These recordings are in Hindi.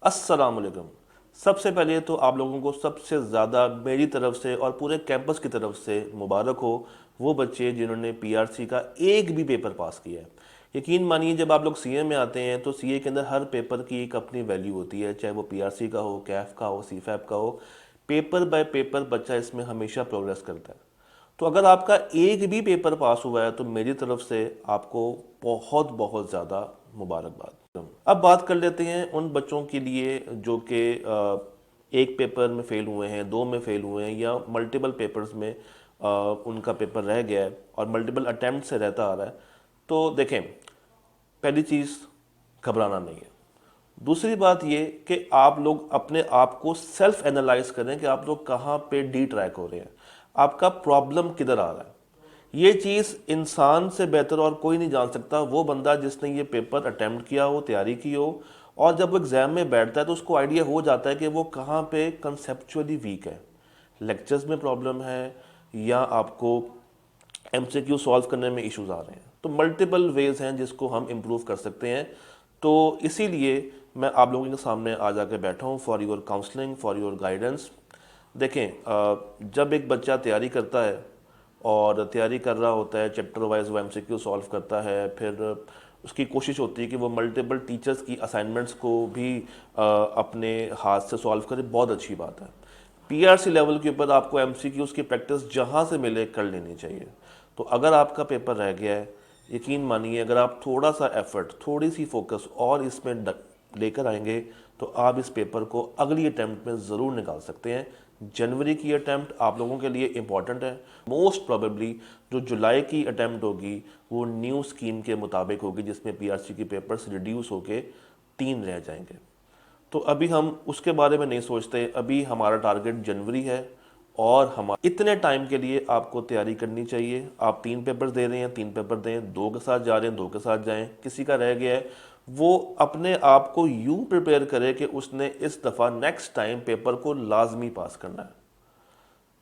अस्सलाम वालेकुम। सबसे पहले तो आप लोगों को सबसे ज़्यादा मेरी तरफ से और पूरे कैंपस की तरफ से मुबारक हो वो बच्चे जिन्होंने पीआरसी का एक भी पेपर पास किया है। यकीन मानिए जब आप लोग सीए में आते हैं तो सीए के अंदर हर पेपर की एक अपनी वैल्यू होती है, चाहे वो पीआरसी का हो, कैफ का हो, सीफैप का हो। पेपर बाय पेपर बच्चा इसमें हमेशा प्रोग्रेस करता है। तो अगर आपका एक भी पेपर पास हुआ है तो मेरी तरफ से आपको बहुत बहुत ज़्यादा मुबारकबाद। अब बात कर लेते हैं उन बच्चों के लिए जो कि एक पेपर में फ़ेल हुए हैं, दो में फ़ेल हुए हैं या मल्टीपल पेपर्स में उनका पेपर रह गया है और मल्टीपल अटैम्प्ट से रहता आ रहा है। तो देखें, पहली चीज़ घबराना नहीं है। दूसरी बात ये कि आप लोग अपने आप को सेल्फ एनालाइज करें कि आप लोग कहाँ पे डी ट्रैक हो रहे हैं, आपका प्रॉब्लम किधर आ रहा है। ये चीज़ इंसान से बेहतर और कोई नहीं जान सकता, वो बंदा जिसने ये पेपर अटेम्प्ट किया हो, तैयारी की हो, और जब वो एग्ज़ाम में बैठता है तो उसको आइडिया हो जाता है कि वो कहाँ पे कंसेप्चुअली वीक है। लेक्चर्स में प्रॉब्लम है या आपको एमसीक्यू सॉल्व करने में इश्यूज आ रहे हैं। तो मल्टीपल वेज हैं जिसको हम इम्प्रूव कर सकते हैं। तो इसीलिए मैं आप लोगों के सामने आ जाके बैठा हूँ for your counselling, for your guidance. देखें, जब एक बच्चा तैयारी करता है और तैयारी कर रहा होता है, चैप्टर वाइज वो एमसीक्यू सॉल्व करता है, फिर उसकी कोशिश होती है कि वो मल्टीपल टीचर्स की असाइनमेंट्स को भी अपने हाथ से सॉल्व करे, बहुत अच्छी बात है। पीआरसी लेवल के ऊपर आपको एमसीक्यूज़ की प्रैक्टिस जहाँ से मिले कर लेनी चाहिए। तो अगर आपका पेपर रह गया है, यकीन मानिए अगर आप थोड़ा सा एफर्ट, थोड़ी सी फोकस और इसमें लेकर आएंगे तो आप इस पेपर को अगली अटैम्प्ट में ज़रूर निकाल सकते हैं। जनवरी की अटैम्प्ट आप लोगों के लिए इम्पॉर्टेंट है। मोस्ट प्रोबेबली जो जुलाई की अटैम्प्ट होगी वो न्यू स्कीम के मुताबिक होगी, जिसमें पीआरसी के पेपर्स रिड्यूस होके 3 रह जाएंगे। तो अभी हम उसके बारे में नहीं सोचते, अभी हमारा टारगेट जनवरी है और हम इतने टाइम के लिए आपको तैयारी करनी चाहिए। आप 3 पेपर दे रहे हैं, 3 पेपर दें, 2 के साथ जा रहे हैं, 2 के साथ जाएं। किसी का रह गया है, वो अपने आप को यूं प्रिपेयर करे कि उसने इस दफ़ा नेक्स्ट टाइम पेपर को लाजमी पास करना है।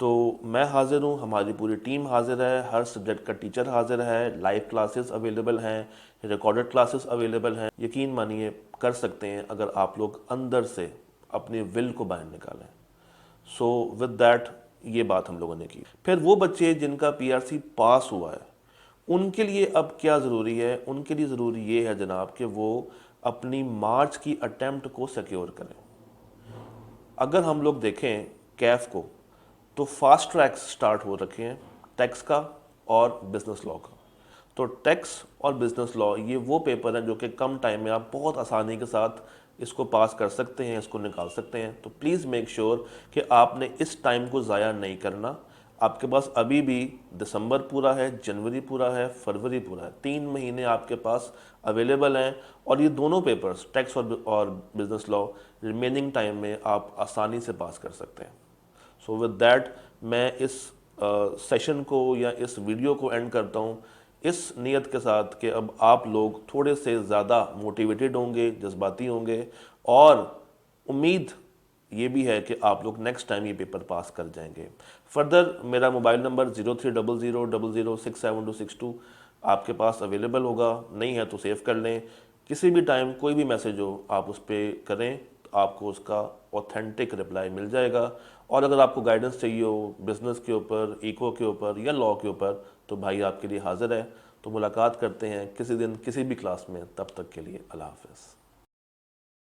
तो मैं हाजिर हूँ, हमारी पूरी टीम हाजिर है, हर सब्जेक्ट का टीचर हाजिर है, लाइव क्लासेस अवेलेबल हैं, रिकॉर्डेड क्लासेस अवेलेबल हैं। यकीन मानिए कर सकते हैं अगर आप लोग अंदर से अपनी विल को बाहर निकालें। सो विद दैट ये बात हम लोगों ने की। फिर वो बच्चे जिनका पीआरसी पास हुआ है उनके लिए अब क्या ज़रूरी है? उनके लिए ज़रूरी ये है जनाब कि वो अपनी मार्च की अटैम्प्ट को सिक्योर करें। अगर हम लोग देखें कैफ को, तो फास्ट ट्रैक्स स्टार्ट हो रखे हैं टैक्स का और बिजनेस लॉ का। तो टैक्स और बिजनेस लॉ ये वो पेपर हैं जो कि कम टाइम में आप बहुत आसानी के साथ इसको पास कर सकते हैं, इसको निकाल सकते हैं। तो प्लीज़ मेक श्योर कि आपने इस टाइम को ज़ाया नहीं करना। आपके पास अभी भी दिसंबर पूरा है, जनवरी पूरा है, फरवरी पूरा है, 3 महीने आपके पास अवेलेबल हैं। और ये दोनों पेपर्स टैक्स और बिजनेस लॉ रिमेनिंग टाइम में आप आसानी से पास कर सकते हैं। सो विद दैट मैं इस सेशन को या इस वीडियो को एंड करता हूँ इस नियत के साथ कि अब आप लोग थोड़े से ज़्यादा मोटिवेटेड होंगे, जज्बाती होंगे, और उम्मीद ये भी है कि आप लोग नेक्स्ट टाइम ये पेपर पास कर जाएंगे। फर्दर मेरा मोबाइल नंबर 030000067262 आपके पास अवेलेबल होगा, नहीं है तो सेव कर लें। किसी भी टाइम कोई भी मैसेज हो आप उस पर करें तो आपको उसका ऑथेंटिक रिप्लाई मिल जाएगा। और अगर आपको गाइडेंस चाहिए हो बिज़नेस के ऊपर, इको के ऊपर या लॉ के ऊपर, तो भाई आपके लिए हाजिर है। तो मुलाकात करते हैं किसी दिन किसी भी क्लास में। तब तक के लिए अल्लाह हाफ़िज़।